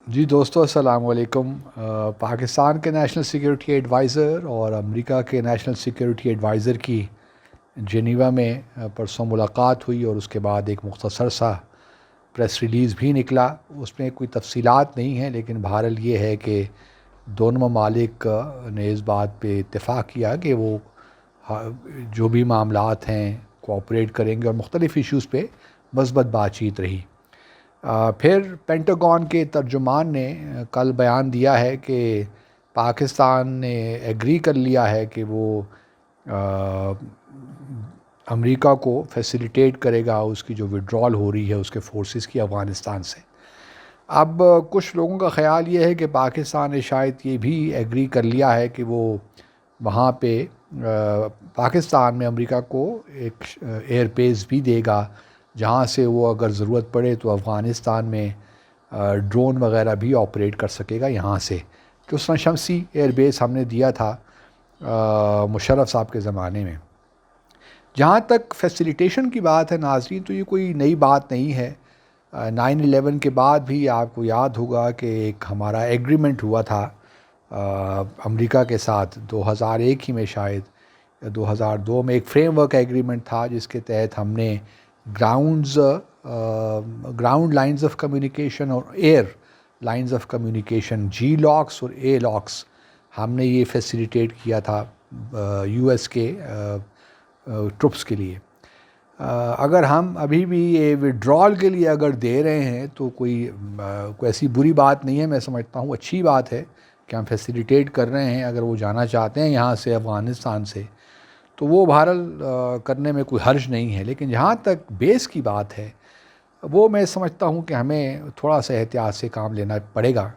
جی دوستو السلام علیکم۔ پاکستان کے نیشنل سیکیورٹی ایڈوائزر اور امریکہ کے نیشنل سیکیورٹی ایڈوائزر کی جنیوا میں پرسوں ملاقات ہوئی، اور اس کے بعد ایک مختصر سا پریس ریلیز بھی نکلا۔ اس میں کوئی تفصیلات نہیں ہیں، لیکن بہرحال یہ ہے کہ دونوں ممالک نے اس بات پہ اتفاق کیا کہ وہ جو بھی معاملات ہیں کوآپریٹ کریں گے، اور مختلف ایشوز پہ مثبت بات چیت رہی۔ پھر پینٹاگون کے ترجمان نے کل بیان دیا ہے کہ پاکستان نے ایگری کر لیا ہے کہ وہ امریکہ کو فیسیلیٹیٹ کرے گا اس کی جو وڈرال ہو رہی ہے اس کے فورسز کی افغانستان سے۔ اب کچھ لوگوں کا خیال یہ ہے کہ پاکستان نے شاید یہ بھی ایگری کر لیا ہے کہ وہ وہاں پہ پاکستان میں امریکہ کو ایک ایئر بیس بھی دے گا، جہاں سے وہ اگر ضرورت پڑے تو افغانستان میں ڈرون وغیرہ بھی آپریٹ کر سکے گا یہاں سے، کہ اس میں شمسی ایئر بیس ہم نے دیا تھا مشرف صاحب کے زمانے میں۔ جہاں تک فیسیلیٹیشن کی بات ہے ناظرین، تو یہ کوئی نئی بات نہیں ہے۔ 9/11 کے بعد بھی آپ کو یاد ہوگا کہ ایک ہمارا ایگریمنٹ ہوا تھا امریکہ کے ساتھ 2001 ہی میں، شاید 2002 میں، ایک فریم ورک ایگریمنٹ تھا جس کے تحت ہم نے گراؤنڈ لائنز آف کمیونیکیشن اور air lines of communication, G LOCs اور اے لاکس، ہم نے یہ فیسیلیٹیٹ کیا تھا یو ایس کے ٹروپس کے لیے۔ اگر ہم ابھی بھی یہ وڈرال کے لیے اگر دے رہے ہیں تو کوئی ایسی بری بات نہیں ہے، میں سمجھتا ہوں اچھی بات ہے کہ ہم فیسیلیٹیٹ کر رہے ہیں۔ اگر وہ جانا چاہتے ہیں یہاں سے افغانستان سے تو وہ بہرحال کرنے میں کوئی حرج نہیں ہے، لیکن جہاں تک بیس کی بات ہے وہ میں سمجھتا ہوں کہ ہمیں تھوڑا سا احتیاط سے کام لینا پڑے گا،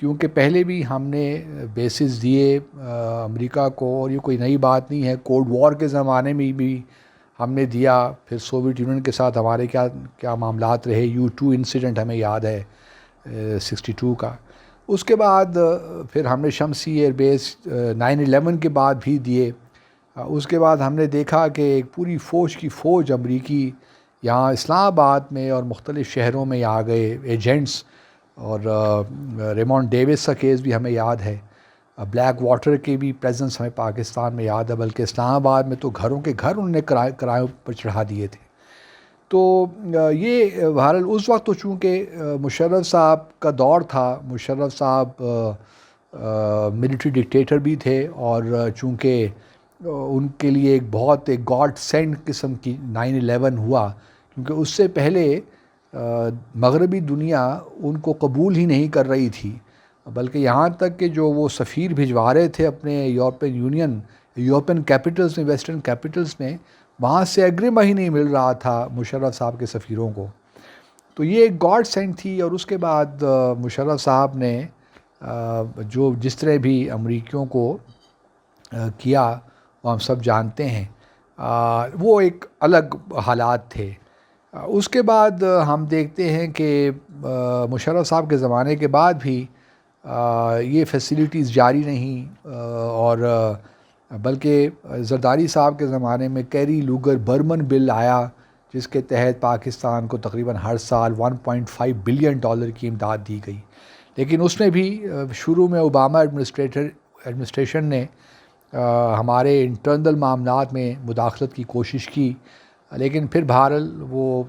کیونکہ پہلے بھی ہم نے بیسز دیے امریکہ کو، اور یہ کوئی نئی بات نہیں ہے۔ کولڈ وار کے زمانے میں بھی ہم نے دیا، پھر سوویت یونین کے ساتھ ہمارے کیا معاملات رہے، U2 انسیڈنٹ ہمیں یاد ہے 62 کا۔ اس کے بعد پھر ہم نے شمسی ایئر بیس 9/11 کے بعد بھی دیے۔ اس کے بعد ہم نے دیکھا کہ ایک پوری فوج کی فوج امریکی یہاں اسلام آباد میں اور مختلف شہروں میں آ گئے ایجنٹس، اور ریمونڈ ڈیوس کا کیس بھی ہمیں یاد ہے، بلیک واٹر کی بھی پریزنس ہمیں پاکستان میں یاد ہے، بلکہ اسلام آباد میں تو گھروں کے گھر انہوں نے کرایوں پر چڑھا دیے تھے۔ تو یہ بہرحال اس وقت تو چونکہ مشرف صاحب کا دور تھا، مشرف صاحب ملٹری ڈکٹیٹر بھی تھے، اور چونکہ ان کے لیے ایک بہت ایک گاڈ سینڈ قسم کی 9/11 ہوا، کیونکہ اس سے پہلے مغربی دنیا ان کو قبول ہی نہیں کر رہی تھی، بلکہ یہاں تک کہ جو وہ سفیر بھجوا رہے تھے اپنے یورپین کیپٹلز میں، ویسٹرن کیپٹلز میں، وہاں سے ایگریم ہی نہیں مل رہا تھا مشرف صاحب کے سفیروں کو۔ تو یہ ایک گاڈ سینڈ تھی، اور اس کے بعد مشرف صاحب نے جو جس طرح بھی امریکیوں کو کیا وہ ہم سب جانتے ہیں، وہ ایک الگ حالات تھے۔ اس کے بعد ہم دیکھتے ہیں کہ مشرف صاحب کے زمانے کے بعد بھی یہ فیسیلیٹیز جاری نہیں، اور بلکہ زرداری صاحب کے زمانے میں کیری لوگر برمن بل آیا، جس کے تحت پاکستان کو تقریباً ہر سال $1.5 بلین کی امداد دی گئی۔ لیکن اس میں بھی شروع میں اوباما ایڈمنسٹریشن نے ہمارے انٹرنل معاملات میں مداخلت کی کوشش کی، لیکن پھر بہرحال وہ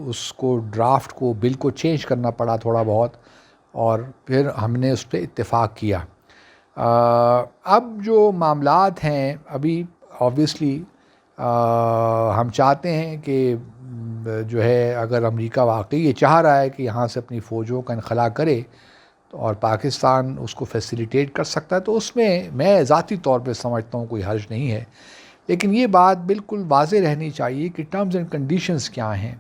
اس کو ڈرافٹ کو بل کو چینج کرنا پڑا تھوڑا بہت، اور پھر ہم نے اس پہ اتفاق کیا۔ اب جو معاملات ہیں ابھی آبویسلی ہم چاہتے ہیں کہ جو ہے اگر امریکہ واقعی یہ چاہ رہا ہے کہ یہاں سے اپنی فوجوں کا انخلا کرے اور پاکستان اس کو فیسیلیٹیٹ کر سکتا ہے، تو اس میں ذاتی طور پہ سمجھتا ہوں کوئی حرج نہیں ہے، لیکن یہ بات بالکل واضح رہنی چاہیے کہ ٹرمز اینڈ کنڈیشنز کیا ہیں۔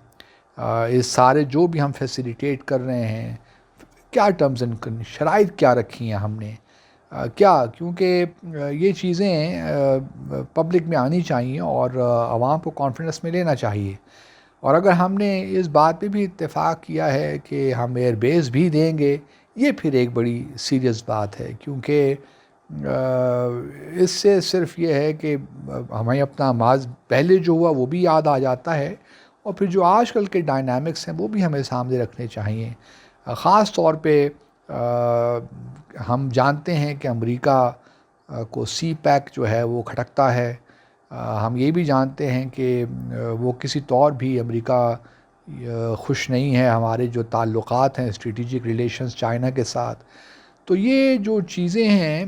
اس سارے جو بھی ہم فیسیلیٹیٹ کر رہے ہیں، کیا ٹرمز اینڈ شرائط کیا رکھی ہیں ہم نے، کیونکہ یہ چیزیں پبلک میں آنی چاہیے اور عوام کو کانفیڈنس میں لینا چاہیے۔ اور اگر ہم نے اس بات پہ بھی اتفاق کیا ہے کہ ہم ایئر بیس بھی دیں گے، یہ پھر ایک بڑی سیریس بات ہے، کیونکہ اس سے صرف یہ ہے کہ ہمیں اپنا پہلے جو ہوا وہ بھی یاد آ جاتا ہے، اور پھر جو آج کل کے ڈائنامکس ہیں وہ بھی ہمیں سامنے رکھنے چاہیے۔ خاص طور پہ ہم جانتے ہیں کہ امریکہ کو سی پیک جو ہے وہ کھٹکتا ہے. ہم یہ بھی جانتے ہیں کہ وہ کسی طور بھی امریکہ خوش نہیں ہے ہمارے جو تعلقات ہیں اسٹریٹجک ریلیشنز چائنا کے ساتھ. تو یہ جو چیزیں ہیں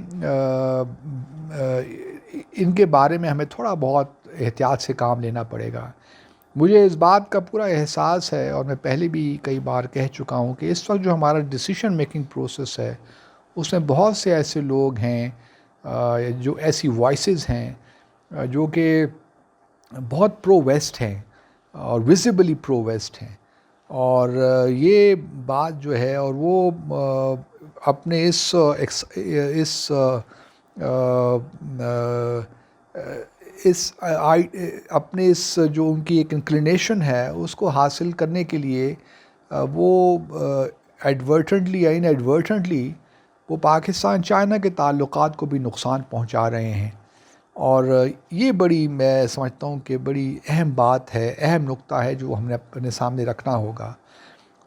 ان کے بارے میں ہمیں تھوڑا بہت احتیاط سے کام لینا پڑے گا. مجھے اس بات کا پورا احساس ہے اور میں پہلے بھی کئی بار کہہ چکا ہوں کہ اس وقت جو ہمارا ڈیسیشن میکنگ پروسیس ہے اس میں بہت سے ایسے لوگ ہیں جو ایسی وائسز ہیں جو کہ بہت پرو ویسٹ ہیں اور ویزیبلی پرو ویسٹ ہیں. اور یہ بات جو ہے اور وہ اپنے اپنے اس جو ان کی ایک انکلینیشن ہے اس کو حاصل کرنے کے لیے وہ ایڈورٹنٹلی یا ان ایڈورٹنٹلی وہ پاکستان چائنا کے تعلقات کو بھی نقصان پہنچا رہے ہیں. اور یہ بڑی میں سمجھتا ہوں کہ بڑی اہم بات ہے, اہم نقطہ ہے جو ہم نے اپنے سامنے رکھنا ہوگا.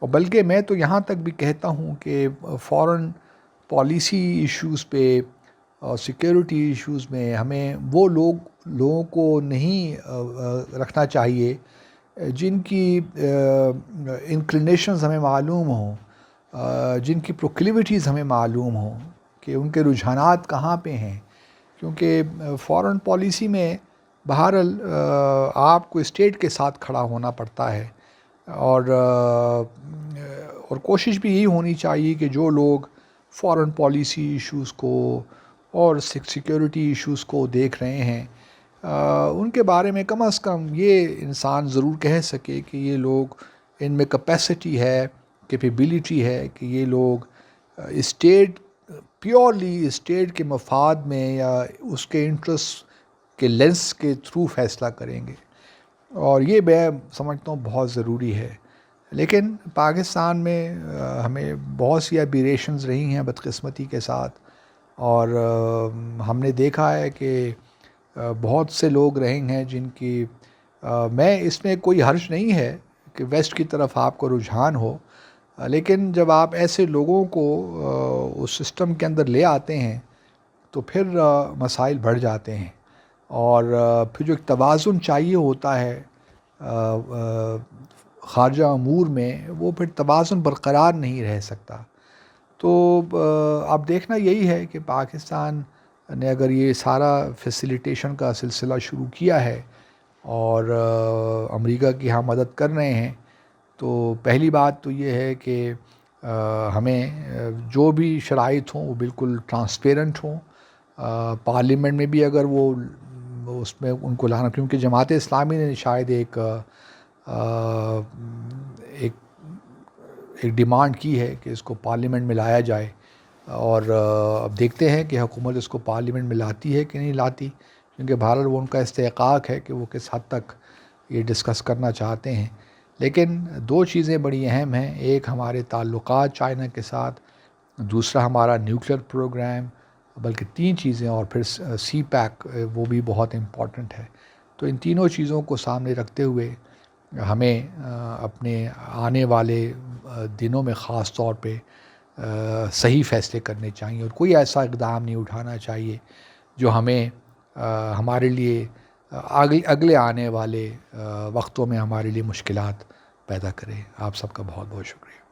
اور بلکہ میں تو یہاں تک بھی کہتا ہوں کہ فارن پالیسی ایشوز پہ اور سیکیورٹی ایشوز میں ہمیں وہ لوگوں کو نہیں رکھنا چاہیے جن کی انکلینیشنز ہمیں معلوم ہوں, جن کی پروکلیوٹیز ہمیں معلوم ہوں کہ ان کے رجحانات کہاں پہ ہیں. کیونکہ فارن پالیسی میں بہرحال آپ کو اسٹیٹ کے ساتھ کھڑا ہونا پڑتا ہے اور کوشش بھی یہی ہونی چاہیے کہ جو لوگ فارن پالیسی ایشوز کو اور سیکیورٹی ایشوز کو دیکھ رہے ہیں ان کے بارے میں کم از کم یہ انسان ضرور کہہ سکے کہ یہ لوگ ان میں کیپیسٹی ہے, کیپیبلٹی ہے کہ یہ لوگ اسٹیٹ پیورلی اسٹیٹ کے مفاد میں یا اس کے انٹرسٹ کے لینس کے تھرو فیصلہ کریں گے. اور یہ میں سمجھتا ہوں بہت ضروری ہے. لیکن پاکستان میں ہمیں بہت سی ایبیریشنز رہی ہیں بدقسمتی کے ساتھ, اور ہم نے دیکھا ہے کہ بہت سے لوگ رہے ہیں جن کی میں اس میں کوئی حرج نہیں ہے کہ ویسٹ کی طرف آپ کو رجحان ہو, لیکن جب آپ ایسے لوگوں کو اس سسٹم کے اندر لے آتے ہیں تو پھر مسائل بڑھ جاتے ہیں. اور پھر جو ایک توازن چاہیے ہوتا ہے خارجہ امور میں, وہ پھر توازن برقرار نہیں رہ سکتا. تو اب دیکھنا یہی ہے کہ پاکستان نے اگر یہ سارا فیسیلیٹیشن کا سلسلہ شروع کیا ہے اور امریکہ کی ہاں مدد کر رہے ہیں, تو پہلی بات تو یہ ہے کہ ہمیں جو بھی شرائط ہوں وہ بالکل ٹرانسپیرنٹ ہوں. پارلیمنٹ میں بھی اگر وہ اس میں ان کو لانا, کیونکہ جماعت اسلامی نے شاید ایک ڈیمانڈ کی ہے کہ اس کو پارلیمنٹ میں لایا جائے, اور اب دیکھتے ہیں کہ حکومت اس کو پارلیمنٹ میں لاتی ہے کہ نہیں لاتی, کیونکہ بہرحال وہ ان کا استحقاق ہے کہ وہ کس حد تک یہ ڈسکس کرنا چاہتے ہیں. لیکن دو چیزیں بڑی اہم ہیں, ایک ہمارے تعلقات چائنا کے ساتھ, دوسرا ہمارا نیوکلیر پروگرام, بلکہ تین چیزیں, اور پھر سی پیک وہ بھی بہت امپورٹنٹ ہے. تو ان تینوں چیزوں کو سامنے رکھتے ہوئے ہمیں اپنے آنے والے دنوں میں خاص طور پہ صحیح فیصلے کرنے چاہیے, اور کوئی ایسا اقدام نہیں اٹھانا چاہیے جو ہمیں ہمارے لیے اگلے آنے والے وقتوں میں ہمارے لیے مشکلات پیدا کرے. آپ سب کا بہت بہت شکریہ.